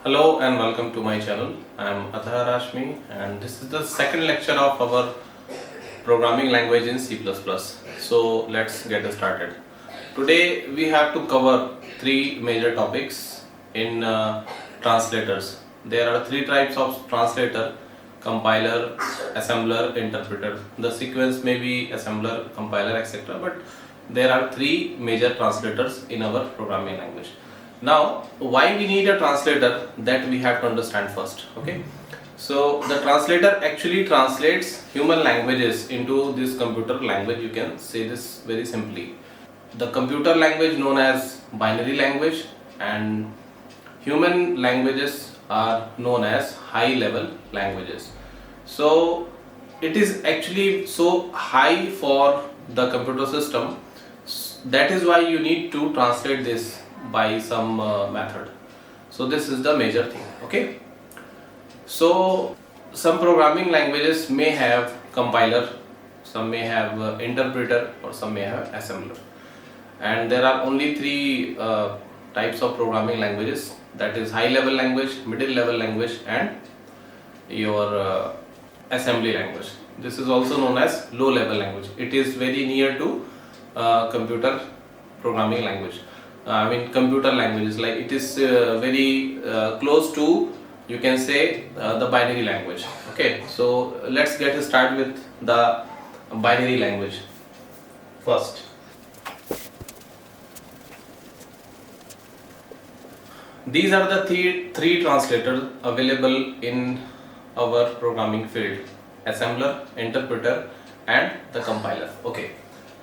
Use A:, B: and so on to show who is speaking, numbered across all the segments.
A: Hello and welcome to my channel. I am Athar Rashmi and this is the second lecture of our programming language in C++. So let's get started. Today we have to cover three major topics in translators. There are three types of translator: compiler, assembler, interpreter. The sequence may be assembler, compiler, etc. But there are three major translators in our programming language. Now, why we need a translator, that we have to understand first. Okay, so the translator actually translates human languages into this computer language. You can say this very simply. The computer language known as binary language, and human languages are known as high level languages. So it is actually so high for the computer system. That is why you need to translate this by some method. So this is the major thing. Okay, so some programming languages may have compiler, some may have interpreter, or some may have assembler, and there are only three types of programming languages, that is high level language, middle level language, and your assembly language. This is also known as low level language. It is very near to computer programming language. I mean computer languages, like it is very close to, you can say, the binary language. Okay, so let's get started with the binary language first. These are the three translators available in our programming field: assembler, interpreter, and the compiler. Okay,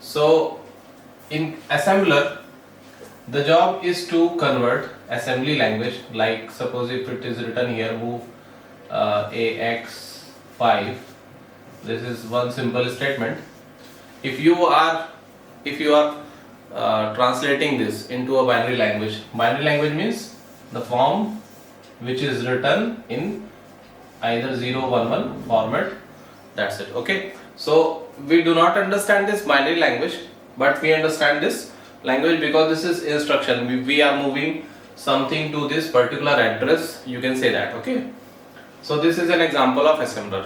A: so in assembler, the job is to convert assembly language, like suppose if it is written here move AX5, this is one simple statement. If you are translating this into a binary language means the form which is written in either 011 format. That's it. Okay, so we do not understand this binary language, but we understand this language because this is instruction. We are moving something to this particular address, you can say that. Okay, so this is an example of assembler,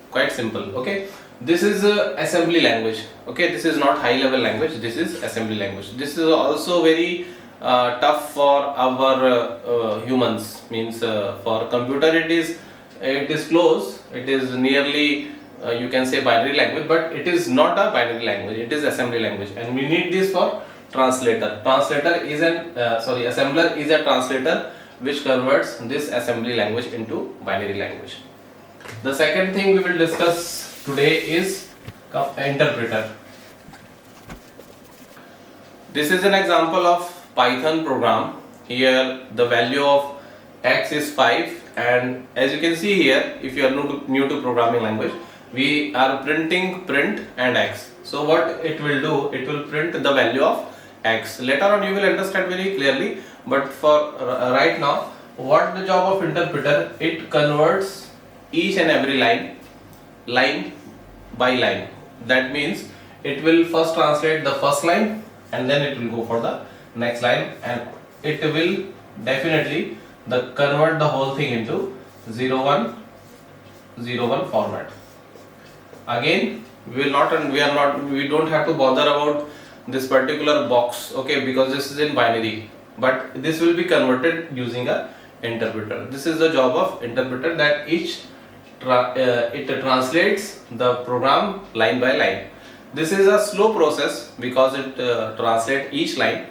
A: quite simple. Okay, this is assembly language. Okay, this is not high level language, this is assembly language. This is also very tough for our humans, means for computer it is close, it is nearly you can say binary language, but it is not a binary language, it is assembly language, and we need this for translator. Assembler is a translator which converts this assembly language into binary language. The second thing we will discuss today is interpreter. This is an example of Python program. Here the value of x is 5, and as you can see here, if you are new to programming language, we are printing print and x. So what it will do, it will print the value of x. Later on you will understand very clearly, but for right now, what the job of interpreter, it converts each and every line by line. That means it will first translate the first line and then it will go for the next line, and it will definitely convert the whole thing into 01 format. Again, we don't have to bother about this particular box, okay, because this is in binary, but this will be converted using a interpreter. This is the job of interpreter, that it translates the program line by line. This is a slow process because it translates each line,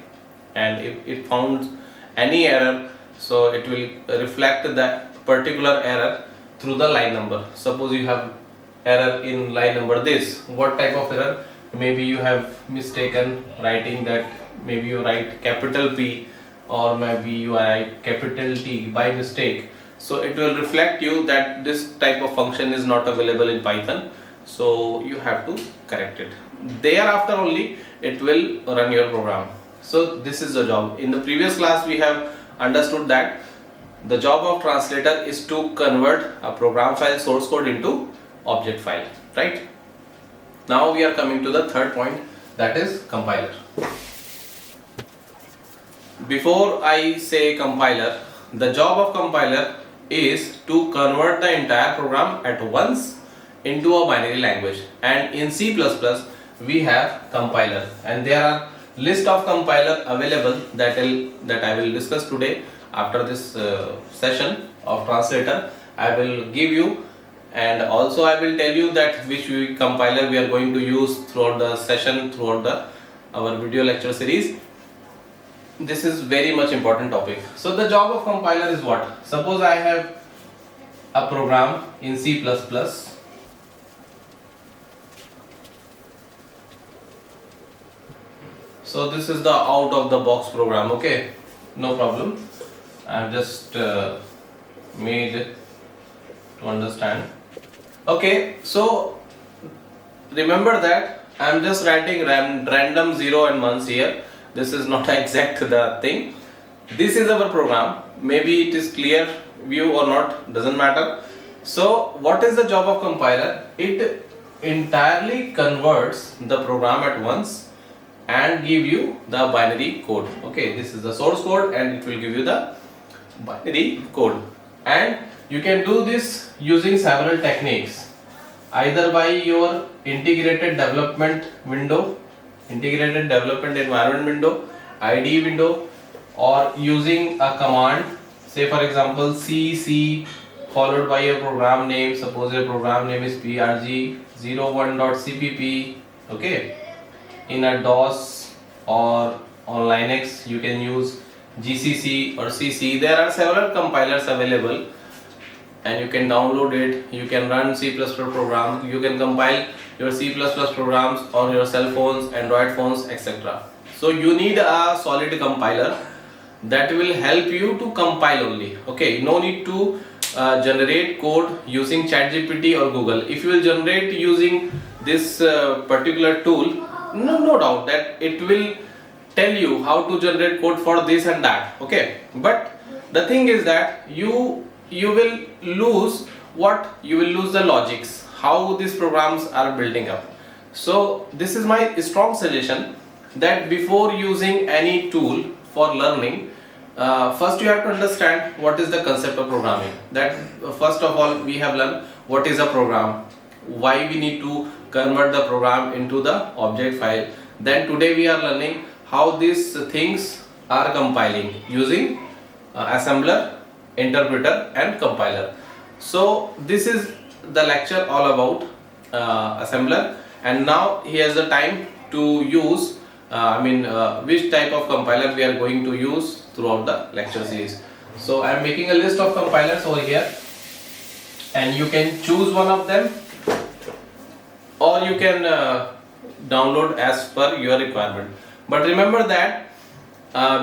A: and if it found any error, so it will reflect that particular error through the line number. Suppose you have error in line number this, what type of error? Maybe you have mistaken writing that, maybe you write capital P, or maybe you write capital T by mistake. So it will reflect you that this type of function is not available in Python, so you have to correct it. Thereafter only it will run your program. So this is the job. In the previous class we have understood that the job of translator is to convert a program file source code into object file, right? Now we are coming to the third point, that is compiler. Before I say compiler, the job of compiler is to convert the entire program at once into a binary language. And in C++ we have compiler, and there are list of compiler available that I will discuss today. After this session of translator, I will give you, and also I will tell you that which compiler we are going to use throughout the session, throughout our video lecture series. This is very much important topic. So the job of compiler is what? Suppose I have a program in C++. So this is the out of the box program, okay, no problem. I have just made it to understand. Okay, so remember that I am just writing random 0 and 1s here. This is not exact the thing. This is our program. Maybe it is clear view or not, doesn't matter. So what is the job of compiler? It entirely converts the program at once and give you the binary code. Okay, this is the source code and it will give you the binary code. And you can do this using several techniques, either by your integrated development window, integrated development environment window, IDE window, or using a command, say for example C followed by a program name. Suppose your program name is prg01.cpp. okay, in a DOS or on Linux you can use GCC or CC. There are several compilers available and you can download it. You can run C++ programs. You can compile your C++ programs on your cell phones, Android phones, etc. So you need a solid compiler that will help you to compile only. Okay, no need to generate code using ChatGPT or Google. If you will generate using this particular tool, no doubt that it will tell you how to generate code for this and that. Okay, but the thing is that you will lose what? You will lose the logics, how these programs are building up. So this is my strong suggestion, that before using any tool for learning, first you have to understand what is the concept of programming. That first of all we have learned what is a program, why we need to convert the program into the object file. Then today we are learning how these things are compiling using assembler, interpreter and compiler. So this is the lecture all about assembler, and now here's the time to use which type of compiler we are going to use throughout the lecture series. So I am making a list of compilers over here, and you can choose one of them or you can download as per your requirement. But remember that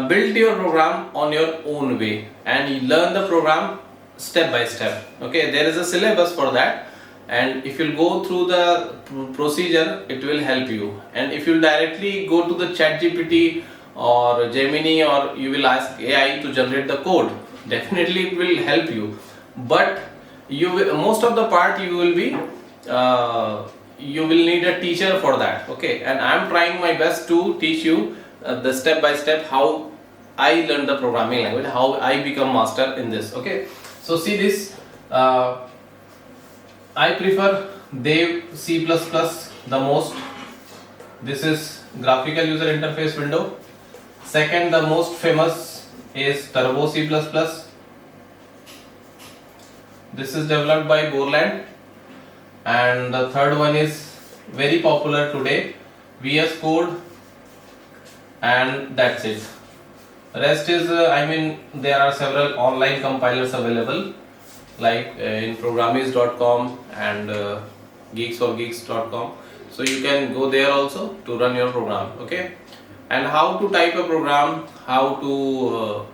A: build your program on your own way and learn the program step by step. Okay, there is a syllabus for that, and if you go through the procedure it will help you. And if you directly go to the ChatGPT or Gemini, or you will ask AI to generate the code, definitely it will help you, but you will, most of the part you will be you will need a teacher for that. Okay, and I am trying my best to teach you the step by step how I learned the programming language, how I become master in this. Okay, so see this, I prefer Dev C++ the most. This is graphical user interface window. Second, the most famous is Turbo C++. This is developed by Borland. And the third one is very popular today, VS Code, and that's it. Rest is there are several online compilers available, like in Programmist.com and geeksforgeeks.com. So you can go there also to run your program. Okay, and how to type a program, how to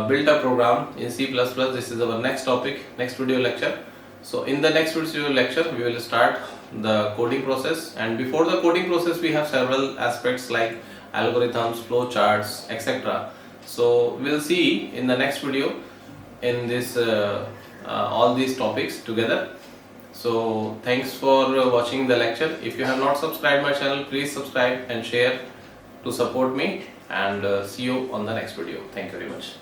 A: build a program in C++, this is our next topic, next video lecture. So in the next video lecture we will start the coding process, and before the coding process we have several aspects like algorithms, flow charts, etc. So we'll see in the next video in this all these topics together. So thanks for watching the lecture. If you have not subscribed my channel, please subscribe and share to support me, and see you on the next video. Thank you very much.